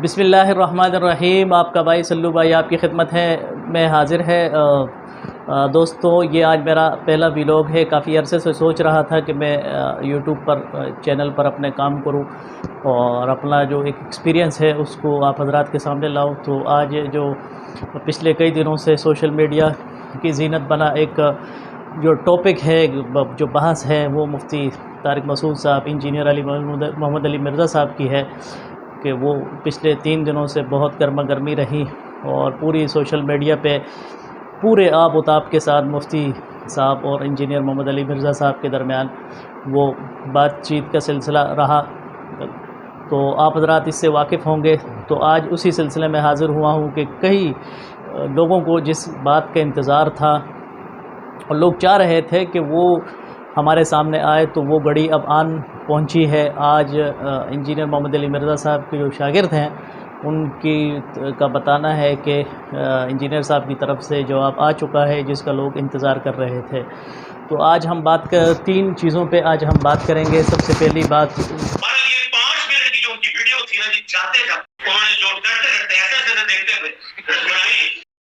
بسم اللہ الرحمن الرحیم۔ آپ کا بھائی سلو بھائی آپ کی خدمت میں حاضر ہے۔ دوستو، یہ آج میرا پہلا ویلاگ ہے۔ کافی عرصے سے سوچ رہا تھا کہ میں یوٹیوب پر چینل پر اپنے کام کروں اور اپنا جو ایک ایکسپیرینس ہے اس کو آپ حضرات کے سامنے لاؤں۔ تو آج جو پچھلے کئی دنوں سے سوشل میڈیا کی زینت بنا ایک جو ٹاپک ہے، جو بحث ہے، وہ مفتی طارق مسعود صاحب، انجینئر علی محمد علی مرزا صاحب کی ہے کہ وہ پچھلے 3 دنوں سے بہت گرما گرمی رہی اور پوری سوشل میڈیا پہ پورے آب و تاب کے ساتھ مفتی صاحب اور انجینئر محمد علی مرزا صاحب کے درمیان وہ بات چیت کا سلسلہ رہا۔ تو آپ حضرات اس سے واقف ہوں گے۔ تو آج اسی سلسلے میں حاضر ہوا ہوں کہ کئی لوگوں کو جس بات کا انتظار تھا اور لوگ چاہ رہے تھے کہ وہ ہمارے سامنے آئے، تو وہ گھڑی اب آن پہنچی ہے۔ آج انجینئر محمد علی مرزا صاحب کے جو شاگرد ہیں ان کا بتانا ہے کہ انجینئر صاحب کی طرف سے جواب آ چکا ہے جس کا لوگ انتظار کر رہے تھے۔ تو آج ہم تین چیزوں پہ آج ہم بات کریں گے۔ سب سے پہلی بات، یہ 5 منٹ کی جو ان کی ویڈیو تھی نا جی، جاتے انہوں نے جو کرتے ایسے دیکھتے ہوئے بنائی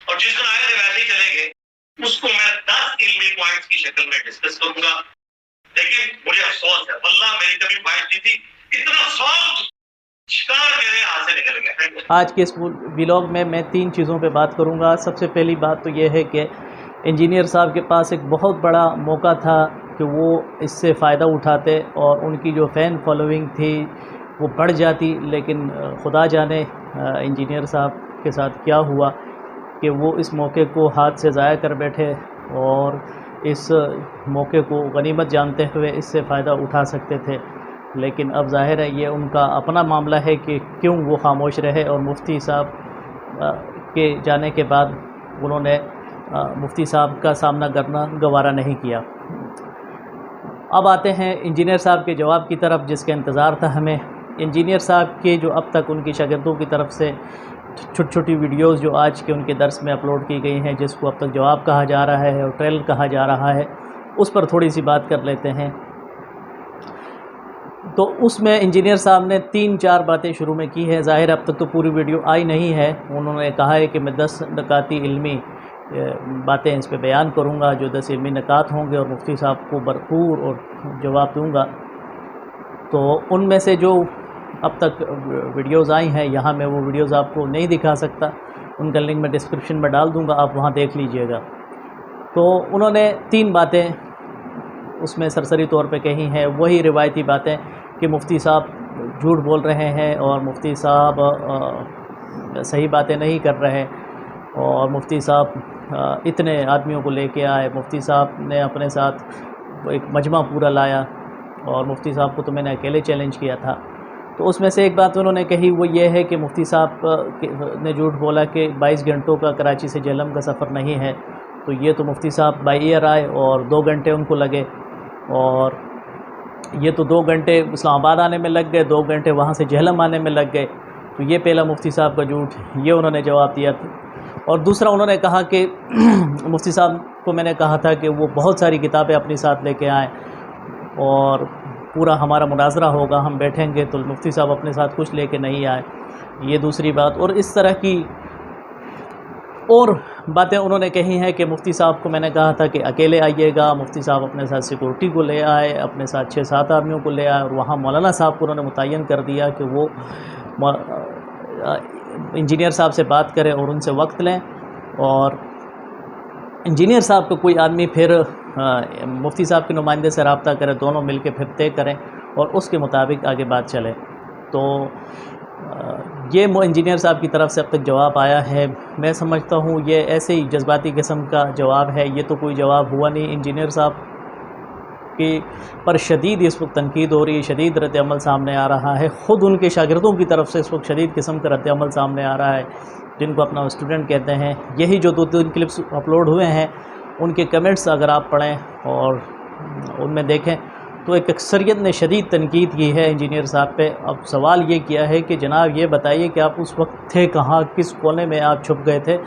اور جس دن آئے تھے ویسے ہی چلے گئے، اس کو میں 10 علمی پوائنٹس کی شکل میں ڈسکس کروں گا۔ لیکن مجھے افسوس ہے، واللہ میری کبھی خواہش نہیں تھی، اتنا سافٹ شکار میرے ہاتھ سے نکل گیا۔ آج کے اس ویلاگ میں 3 چیزوں پہ بات کروں گا۔ سب سے پہلی بات تو یہ ہے کہ انجینئر صاحب کے پاس ایک بہت بڑا موقع تھا کہ وہ اس سے فائدہ اٹھاتے اور ان کی جو فین فالوئنگ تھی وہ بڑھ جاتی، لیکن خدا جانے انجینئر صاحب کے ساتھ کیا ہوا کہ وہ اس موقع کو ہاتھ سے ضائع کر بیٹھے اور اس موقع کو غنیمت جانتے ہوئے اس سے فائدہ اٹھا سکتے تھے۔ لیکن اب ظاہر ہے یہ ان کا اپنا معاملہ ہے کہ کیوں وہ خاموش رہے، اور مفتی صاحب کے جانے کے بعد انہوں نے مفتی صاحب کا سامنا کرنا گوارا نہیں کیا۔ اب آتے ہیں انجینئر صاحب کے جواب کی طرف جس کا انتظار تھا ہمیں۔ انجینئر صاحب کے جو اب تک ان کی شاگردوں کی طرف سے چھوٹی چھوٹی ویڈیوز جو آج کے ان کے درس میں اپلوڈ کی گئی ہیں، جس کو اب تک جواب کہا جا رہا ہے اور ٹریل کہا جا رہا ہے، اس پر تھوڑی سی بات کر لیتے ہیں۔ تو اس میں انجینئر صاحب نے 3-4 باتیں شروع میں کی ہیں۔ ظاہر اب تک تو پوری ویڈیو آئی نہیں ہے۔ انہوں نے کہا ہے کہ میں 10 نکاتی علمی باتیں اس پہ بیان کروں گا، جو 10 علمی نکات ہوں گے اور مفتی صاحب کو بھرپور اور جواب دوں گا۔ تو ان میں سے جو اب تک ویڈیوز آئی ہیں، یہاں میں وہ ویڈیوز آپ کو نہیں دکھا سکتا، ان کا لنک میں ڈسکرپشن میں ڈال دوں گا، آپ وہاں دیکھ لیجئے گا۔ تو انہوں نے 3 باتیں اس میں سرسری طور پہ کہی ہیں، وہی روایتی باتیں کہ مفتی صاحب جھوٹ بول رہے ہیں اور مفتی صاحب صحیح باتیں نہیں کر رہے، اور مفتی صاحب اتنے آدمیوں کو لے کے آئے، مفتی صاحب نے اپنے ساتھ ایک مجمع پورا لایا اور مفتی صاحب کو تو میں نے اکیلے چیلنج کیا تھا۔ تو اس میں سے ایک بات انہوں نے کہی، وہ یہ ہے کہ مفتی صاحب نے جھوٹ بولا کہ 22 گھنٹوں کا کراچی سے جہلم کا سفر نہیں ہے۔ تو یہ تو مفتی صاحب بائی ایئر آئے اور 2 گھنٹے ان کو لگے، اور یہ تو 2 گھنٹے اسلام آباد آنے میں لگ گئے، 2 گھنٹے وہاں سے جہلم آنے میں لگ گئے۔ تو یہ پہلا مفتی صاحب کا جھوٹ، یہ انہوں نے جواب دیا تھا۔ اور دوسرا انہوں نے کہا کہ مفتی صاحب کو میں نے کہا تھا کہ وہ بہت ساری کتابیں اپنے ساتھ لے کے آئیں اور پورا ہمارا مناظرہ ہوگا، ہم بیٹھیں گے، تو مفتی صاحب اپنے ساتھ کچھ لے کے نہیں آئے، یہ دوسری بات۔ اور اس طرح کی اور باتیں انہوں نے کہی ہیں کہ مفتی صاحب کو میں نے کہا تھا کہ اکیلے آئیے گا، مفتی صاحب اپنے ساتھ سیکورٹی کو لے آئے، اپنے ساتھ 6-7 آدمیوں کو لے آئے، اور وہاں مولانا صاحب کو انہوں نے متعین کر دیا کہ وہ انجینئر صاحب سے بات کریں اور ان سے وقت لیں، اور انجینئر صاحب کو کوئی آدمی پھر مفتی صاحب کے نمائندے سے رابطہ کرے، دونوں مل کے پھر طے کریں اور اس کے مطابق آگے بات چلے۔ تو یہ انجینئر صاحب کی طرف سے اب تک جواب آیا ہے۔ میں سمجھتا ہوں یہ ایسے ہی جذباتی قسم کا جواب ہے، یہ تو کوئی جواب ہوا نہیں۔ انجینئر صاحب کی پر شدید اس وقت تنقید ہو رہی ہے، شدید رد عمل سامنے آ رہا ہے، خود ان کے شاگردوں کی طرف سے اس وقت شدید قسم کا رد عمل سامنے آ رہا ہے، جن کو اپنا اسٹوڈنٹ کہتے ہیں۔ یہی جو 2-3 کلپس اپلوڈ ہوئے ہیں، ان کے کمنٹس اگر آپ پڑھیں اور ان میں دیکھیں تو ایک اکثریت نے شدید تنقید کی ہے انجینئر صاحب پہ۔ اب سوال یہ کیا ہے کہ جناب یہ بتائیے کہ آپ اس وقت تھے کہاں، کس کونے میں آپ چھپ گئے تھے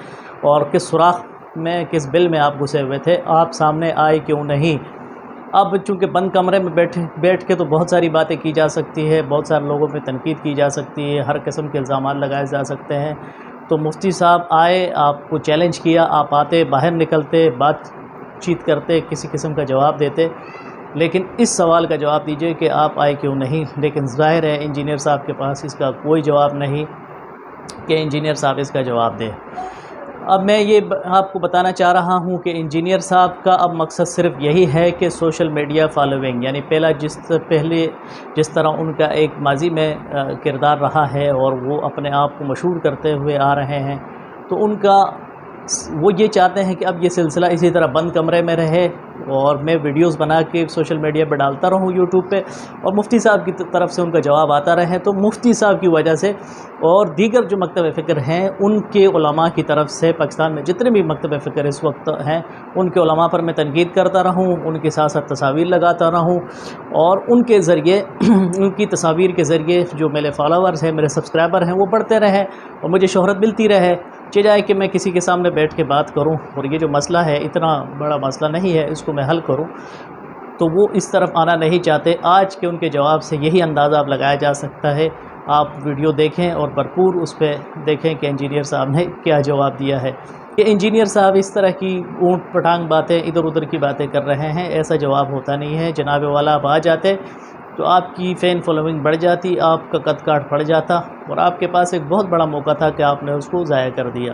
اور کس سوراخ میں، کس بل میں آپ گھسے ہوئے تھے، آپ سامنے آئے کیوں نہیں؟ اب چونکہ بند کمرے میں بیٹھ کے تو بہت ساری باتیں کی جا سکتی ہے، بہت سارے لوگوں پہ تنقید کی جا سکتی ہے، ہر قسم کے الزامات لگائے جا سکتے ہیں. تو مفتی صاحب آئے، آپ کو چیلنج کیا، آپ آتے، باہر نکلتے، بات چیت کرتے، کسی قسم کا جواب دیتے، لیکن اس سوال کا جواب دیجئے کہ آپ آئے کیوں نہیں. لیکن ظاہر ہے انجینئر صاحب کے پاس اس کا کوئی جواب نہیں کہ انجینئر صاحب اس کا جواب دیں. اب میں یہ آپ کو بتانا چاہ رہا ہوں کہ انجینئر صاحب کا اب مقصد صرف یہی ہے کہ سوشل میڈیا فالوئنگ، یعنی پہلے جس طرح ان کا ایک ماضی میں کردار رہا ہے اور وہ اپنے آپ کو مشہور کرتے ہوئے آ رہے ہیں، تو ان کا وہ یہ چاہتے ہیں کہ اب یہ سلسلہ اسی طرح بند کمرے میں رہے اور میں ویڈیوز بنا کے سوشل میڈیا پہ ڈالتا رہوں یوٹیوب پہ، اور مفتی صاحب کی طرف سے ان کا جواب آتا رہے. تو مفتی صاحب کی وجہ سے اور دیگر جو مکتب فکر ہیں ان کے علماء کی طرف سے پاکستان میں جتنے بھی مکتب فکر اس وقت ہیں ان کے علماء پر میں تنقید کرتا رہوں، ان کے ساتھ ساتھ تصاویر لگاتا رہوں، اور ان کے ذریعے ان کی تصاویر کے ذریعے جو میرے فالوورز ہیں، میرے سبسکرائبر ہیں، وہ بڑھتے رہیں اور مجھے شہرت ملتی رہے. چاہے کہ میں کسی کے سامنے بیٹھ کے بات کروں اور یہ جو مسئلہ ہے اتنا بڑا مسئلہ نہیں ہے، اس کو میں حل کروں، تو وہ اس طرف آنا نہیں چاہتے. آج کے ان کے جواب سے یہی اندازہ اب لگایا جا سکتا ہے. آپ ویڈیو دیکھیں اور بھرپور اس پہ دیکھیں کہ انجینئر صاحب نے کیا جواب دیا ہے. کہ انجینئر صاحب اس طرح کی اونٹ پٹانگ باتیں، ادھر ادھر کی باتیں کر رہے ہیں، ایسا جواب ہوتا نہیں ہے. جناب والا آپ آ جاتے تو آپ کی فین فالوئنگ بڑھ جاتی، آپ کا قد کاٹ پڑ جاتا، اور آپ کے پاس ایک بہت بڑا موقع تھا کہ آپ نے اس کو ضائع کر دیا.